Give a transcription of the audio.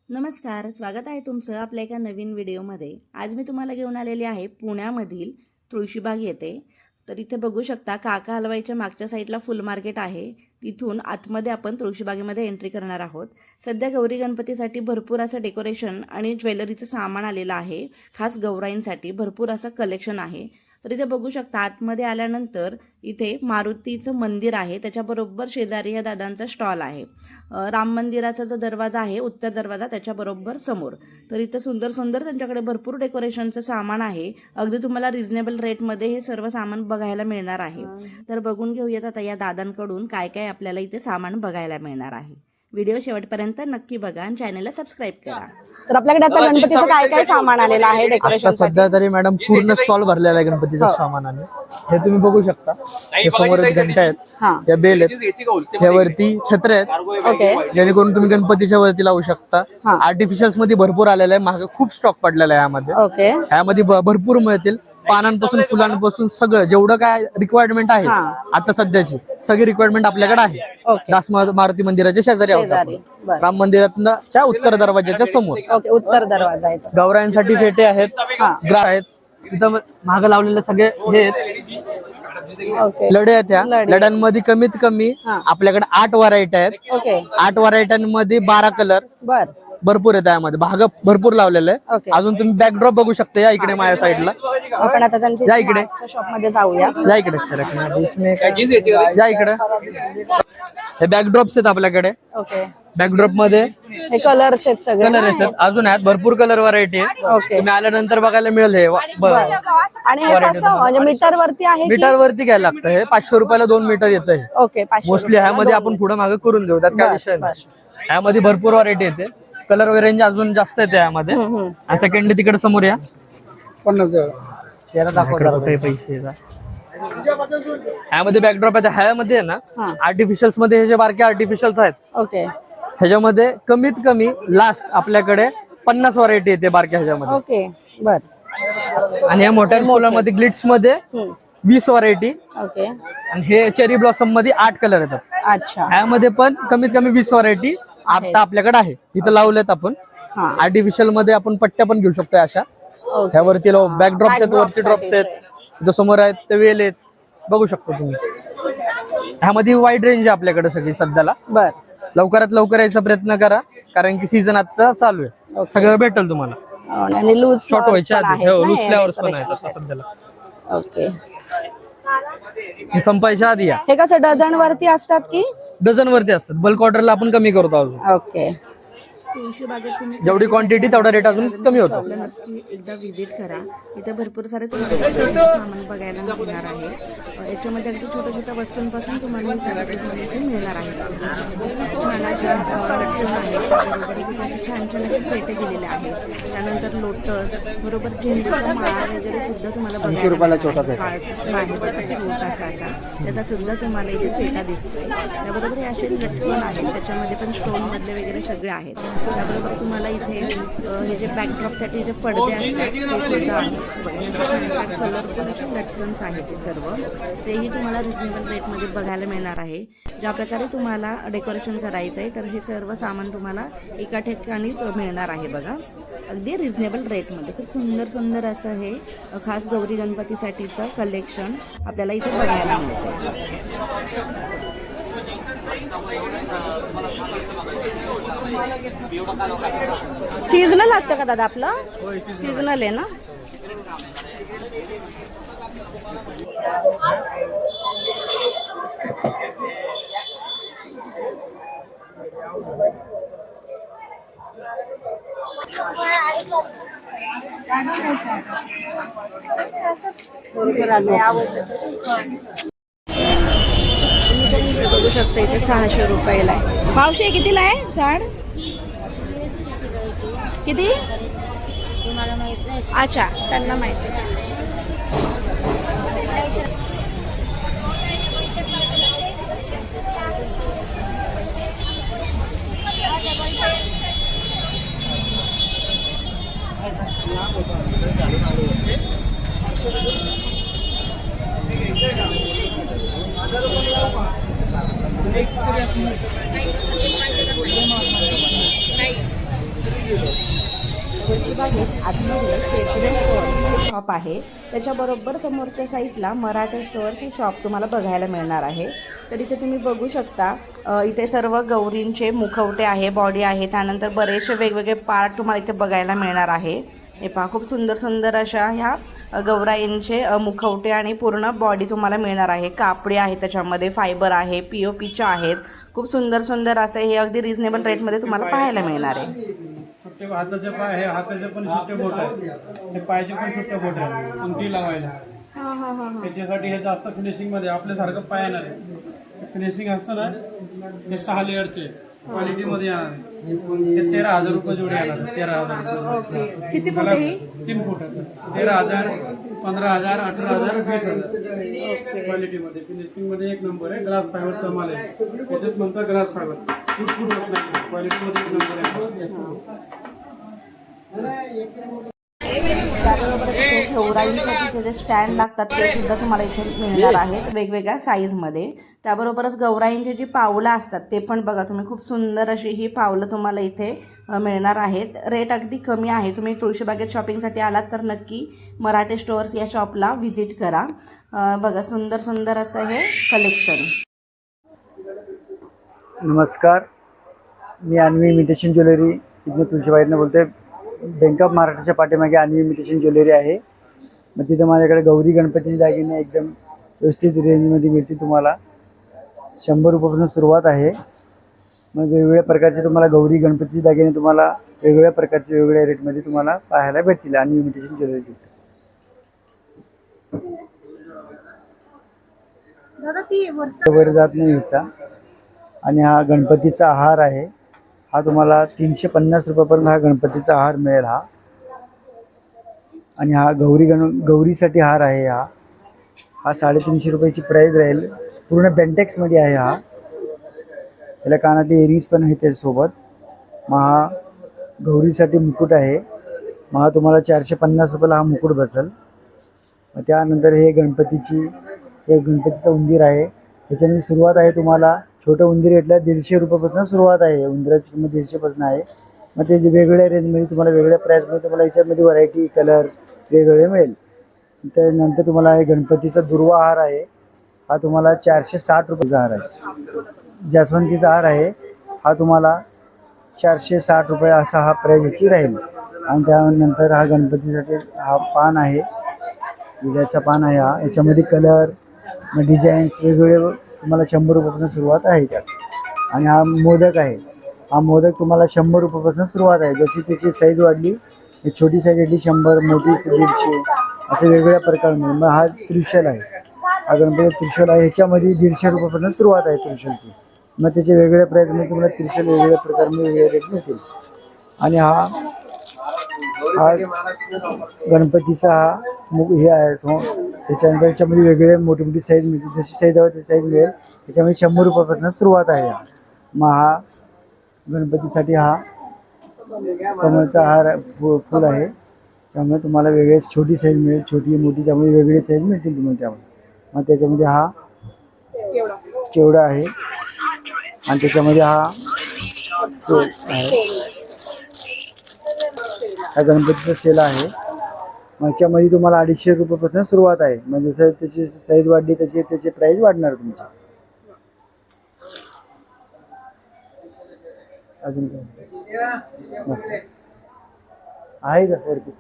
नमस्कार, स्वागत आहे तुमचं आपल्या एका नवीन व्हिडिओमध्ये। आज मी तुम्हाला घेऊन आलेले आहे पुण्यामधील तुळशीबाग येथे। तर इथे बघू शकता काका हलवाईच्या मागच्या साईडला फुल मार्केट आहे। तिथून आतमध्ये आपण तुळशीबागेमध्ये एंट्री करणार आहोत। सध्या गौरी गणपतीसाठी भरपूर असं डेकोरेशन आणि ज्वेलरीचं सामान आलेलं आहे। खास गौराईंसाठी भरपूर असं कलेक्शन आहे। तर इथे बघू शकता आतमध्ये आल्यानंतर इथे मारुतीचं मंदिर आहे, त्याच्याबरोबर शेजारी या दादांचा स्टॉल आहे। राम मंदिराचा जो दरवाजा आहे उत्तर दरवाजा त्याच्याबरोबर समोर। तर इथे सुंदर सुंदर त्यांच्याकडे भरपूर डेकोरेशनचं सामान आहे। अगदी तुम्हाला रिझनेबल रेटमध्ये हे सर्व सामान बघायला मिळणार आहे। तर बघून घेऊयात आता या दादांकडून काय काय आपल्याला इथे सामान बघायला मिळणार आहे। व्हिडिओ शेवटपर्यंत नक्की बघा आणि चॅनलला सबस्क्राइब करा। तर आपल्याकडे आता गणपतीचं काय काय सामान आलेलं आहे डेकोरेशन सध्या तरी मॅडम पूर्ण स्टॉल भरलेला आहे गणपतीच्या सामानाने। हे तुम्ही बघू शकता, हे समोर घंटा आहेत, या बेल आहेत, यावरती छत्र आहेत। ओके, जेणेकरून तुम्ही गणपतीच्या वरती लावू शकता। आर्टिफिशियल्स मध्ये भरपूर आलेला आहे, मागे खूप स्टॉक पडलेला आहे यामध्ये। ओके, यामध्ये भरपूर मिळतील, पानांपासून फुलांपासून सगळं जेवढं काय रिक्वायरमेंट आहे आता सध्याची सगळी रिक्वायरमेंट आपल्याकडे आहे। दास मारुती मंदिराच्या शेजारी आहोत, राम मंदिराच्या उत्तर दरवाजाच्या समोर। ओके, उत्तर दरवाजा आहे। गौरायांसाठी फेटे आहेत, ग्रास आहेत, तिथं माग लावलेले सगळे हे आहेत, लढे आहेत। त्या लढ्यांमध्ये कमीत कमी आपल्याकडे 8 व्हरायटी आहेत। ओके, 8 व्हरायट्यांमध्ये 12 कलर भरपूर आहेत, त्यामध्ये भाग भरपूर लावलेले आहे। अजून तुम्ही बॅकड्रॉप बघू शकता, या इकडे माझ्या साईडला। आपण आता त्यांच्या इकडे शॉप मध्ये जाऊया। या इकडे सर, या इकडे हे बॅकड्रॉप्स आहेत आपल्याकडे। ओके, बॅकड्रॉप मध्ये हे कलर्स आहेत सगळे, कलर आहेत, अजून आहेत भरपूर कलर व्हरायटी आहेत। तुम्ही आल्यानंतर बघायला मिळेल हे। आणि हे कसं म्हणजे मीटर वरती आहे? मीटर वरती घ्यायला लागतं, हे 500 रुपयाला 2 मीटर येतं हे। ओके, 500 मोस्टली ह्यामध्ये आपण पुढे मागे करून देऊ, त्यात काय विषय नाही। ह्यामध्ये भरपूर व्हरायटी येते, कलर रेंज अजून जास्त येते यामध्ये। सेकंड तिकडे समोर या, 50 चेहरा दाखवतो पैसे। ह्यामध्ये बॅकड्रॉप आहे, ह्यामध्ये ना आर्टिफिशियल्स मध्ये हे जे बारके आर्टिफिशियल्स आहेत, ओके, ह्याच्यामध्ये कमीत कमी लास्ट आपल्याकडे 50 व्हरायटी येते बारक्या ह्याच्यामध्ये। ओके, बर। आणि या मोठ्या फुलामध्ये ग्लिट्स मध्ये 20 व्हरायटी। ओके, आणि हे चेरी ब्लॉसम मध्ये 8 कलर येतात। अच्छा, ह्यामध्ये पण कमीत कमी 20 व्हरायटी आता आपल्याकडे आहे। इथं लावलेत आपण आर्टिफिशियल मध्ये, आपण पट्ट्या पण घेऊ शकतो अशा। ह्यावरती बॅकड्रॉप्स आहेत, वरती ड्रॉप्स आहेत, जो समोर आहेत ते वेल आहेत, बघू शकतो तुम्ही। ह्यामध्ये वाईड रेंज आहे आपल्याकडे सगळी सध्याला। बर, लवकरात लवकर यायचा प्रयत्न करा, कारण की सीझन आता चालू आहे, सगळं भेटेल तुम्हाला। आणि लूज शॉर्ट व्हायच्या आधी लूज फ्लेवर्स पण आहेत आता सध्याला। ओके, संपायच्या आधी या। हे कसं डझन वरती असतात की डझन वरती असतात, बल्क ऑर्डरला आपण कमी करतो अजून। ओके, तुळशीबागेत तुम्ही जेवढी क्वांटिटी तेवढा रेट अजून कमी होतो। नक्की एकदा व्हिजिट करा, इथे भरपूर सारे तुम्हाला सामान बघायला मिळणार आहे। याच्यामध्ये अगदी छोट्या छोट्या वस्तूंपासून तुम्हाला इथे मिळणार आहे। तुम्हाला छान छान पेटे दिलेले आहेत, त्यानंतर लोटस बरोबर झेंडूचा माळा वगैरे सुद्धा तुम्हाला 80 रुपयाला छोटा छोटासा त्याचा सुद्धा तुम्हाला इथे पेटा दिसतोय। त्याबरोबर हे असे लटकन आहेत, त्याच्यामध्ये पण स्टोन मधले वगैरे सगळे आहेत। त्याबरोबर तुम्हाला इथे हे जे बॅकड्रॉपसाठी जे पडदे असतात ते सुद्धा आहेत। कलरफुल लटकन्स आहेत ते सर्व, तेही तुम्हाला रिजनेबल रेटमध्ये बघायला मिळणार आहे। ज्या प्रकारे तुम्हाला डेकोरेशन करायचं आहे तर हे सर्व सामान तुम्हाला एका ठिकाणीच मिळणार आहे बघा, अगदी रिजनेबल रेटमध्ये। खूप सुंदर सुंदर असं हे खास गौरी गणपतीसाठीचं कलेक्शन आपल्याला इथे बघायला मिळतं। सीजनल असतं का दादा आपलं? सीजनल आहे ना? बघू शकता इथे 600 रुपयाला आहे। मावशी कितीला आहे झाड? किती? अच्छा, त्यांना माहिती। तुळशीबागेत आतमध्ये चेतडे स्टोअर्स हे शॉप आहे. त्याच्याबरोबर समोरच्या साईडला मराठे स्टोअर्स हे शॉप तुम्हाला बघायला मिळणार आहे. तर इथे तुम्ही बघू शकता इथे सर्व गौरींचे मुखवटे आहे, बॉडी आहे, त्यानंतर बरेचसे वेगवेगळे पार्ट तुम्हाला इथे बघायला मिळणार आहे. हे पहा खूप सुंदर सुंदर अशा ह्या गौराईंचे मुखवटे आणि पूर्ण बॉडी तुम्हाला मिळणार आहे. कापडी आहे, त्याच्यामध्ये फायबर आहे, POPच्या आहेत. खूप सुंदर सुंदर असं हे अगदी रिझनेबल रेटमध्ये तुम्हाला पाहायला मिळणार आहे. छोटे हाताचे पाय आहे, हाताचे पण छोटे बोट आहे, हे पायाचे पण छोटे बोट आहे अंगठी लावायला. त्याच्यासाठी हे जास्त फिनिशिंग मध्ये आपल्यासारखं पाय येणार आहे. फिनिशिंग असतं ना हे 6 लेअरचे क्वालिटी मध्ये येणार आहे. हे 13,000 रुपये जोडी येणार. 13,000 किती फूट आहे? 3 फुटाचं 13,000, 15,000, 18,000, 20,000 क्वालिटी मध्ये. फिनिशिंग मध्ये एक नंबर आहे. ग्लास फायबरचा माल आहे, त्याच्यात म्हणतात ग्लास फायबर. क्वालिटी मध्ये एक नंबर आहे. त्याबरोबर इथे गौराईंसाठी जे स्टँड लागतात ते सुद्धा तुम्हाला इथे मिळणार आहेत वेगवेगळ्या साईजमध्ये. त्याबरोबरच गौराईंची जी पावलं असतात ते पण बघा तुम्ही, खूप सुंदर अशी ही पावलं तुम्हाला इथे मिळणार आहेत. रेट अगदी कमी आहे. तुम्ही तुळशीबागेत शॉपिंगसाठी आलात तर नक्की मराठे स्टोअर्स या शॉपला व्हिजिट करा. बघा सुंदर सुंदर असं हे कलेक्शन. नमस्कार, मी अन्वी इमिटेशन ज्वेलरी इथनं तुळशीबागेतनं बोलते. बँक ऑफ महाराष्ट्राच्या पाठीमागे अन्वी इमिटेशन ज्वेलरी आहे. मग तिथे माझ्याकडे गौरी गणपतीचे दागिने एकदम व्यवस्थित रेंजमध्ये मिळतील. तुम्हाला 100 रुपयापासून सुरुवात आहे. मग वेगवेगळ्या प्रकारचे तुम्हाला गौरी गणपतीचे दागिने तुम्हाला वेगवेगळ्या प्रकारचे वेगवेगळ्या रेटमध्ये तुम्हाला पाहायला भेटतील अन्वी इमिटेशन ज्वेलरी. वर जात नाही ह्याचा. आणि हा गणपतीचा हार आहे. हा तुम्हाला 350 रुपयापर्यंत हा गणपतीचा हार मिळेल. आणि हा गौरीसाठी हार आहे. हा 350 रुपयाची प्राईस राहील. पूर्ण बेंटेक्समध्ये आहे. याला कानातले इयरिंग्स पण आहे त्याच्यासोबत. मग हा गौरीसाठी मुकुट आहे. मग हा तुम्हाला 450 रुपयाला हा मुकुट बसेल. मग त्यानंतर हे गणपतीचा उंदीर आहे. त्याच्यामध्ये सुरुवात आहे तुम्हाला छोटं उंदीर घेतलं 150 रुपयापासून सुरुवात आहे. उंदराची किंमत 150 पासून आहे. मग ते वेगवेगळ्या रेंजमध्ये तुम्हाला वेगवेगळ्या प्राईसमध्ये तुम्हाला याच्यामध्ये व्हरायटी कलर्स वेगवेगळे मिळेल. त्यानंतर तुम्हाला हे गणपतीचा दुर्वा हार आहे. हा तुम्हाला 460 रुपयाचा हार आहे. जास्वंतीचा हार आहे. हा तुम्हाला 460 रुपये असा हा प्राईस याची राहील. आणि त्यानंतर हा गणपतीसाठी हा पान आहे, विड्याचा पान आहे. याच्यामध्ये कलर डिझाईन्स वेगवेगळे तुम्हाला 100 रुपयापासून सुरुवात आहे त्यात. आणि हा मोदक आहे. हा मोदक तुम्हाला 100 रुपयापासून सुरुवात आहे. जशी त्याची साईज वाढली, छोटी साईज वाढली 100, मोठी 150 असे वेगवेगळ्या प्रकारमध्ये. मग हा त्रिशूल आहे. हा गणपती त्रिशूल आहे. ह्याच्यामध्ये 150 रुपयापासून सुरुवात आहे त्रिशूलची. मग त्याचे वेगवेगळ्या प्राईजमध्ये तुम्हाला त्रिशूल वेगवेगळ्या प्रकारमध्ये वेगवेगळे रेट मिळतील. आणि हा गणपतीचा हे आहे. त्याच्यानंतर याच्यामध्ये वेगवेगळे मोठी मोठी साईज मिळतील. जशी साईज हवी तशी साईज मिळेल. त्याच्यामध्ये 100 रुपयापासून सुरुवात आहे. मग हा गणपतीसाठी हा कमळचा हार फूल आहे. त्यामुळे तुम्हाला वेगळे छोटी साईज मिळेल, छोटी मोठी, त्यामुळे वेगवेगळे साईज मिळतील तुम्हाला त्यामध्ये. मग त्याच्यामध्ये हा केवढा आहे. आणि त्याच्यामध्ये हा सेल आहे. हा गणपतीचा सेल आहे. मग याच्यामध्ये तुम्हाला 250 रुपयापासून सुरुवात आहे. म्हणजे जसं त्याची साईज वाढली त्याची प्राईस वाढणार तुमची. अजून काय आहे का वरती?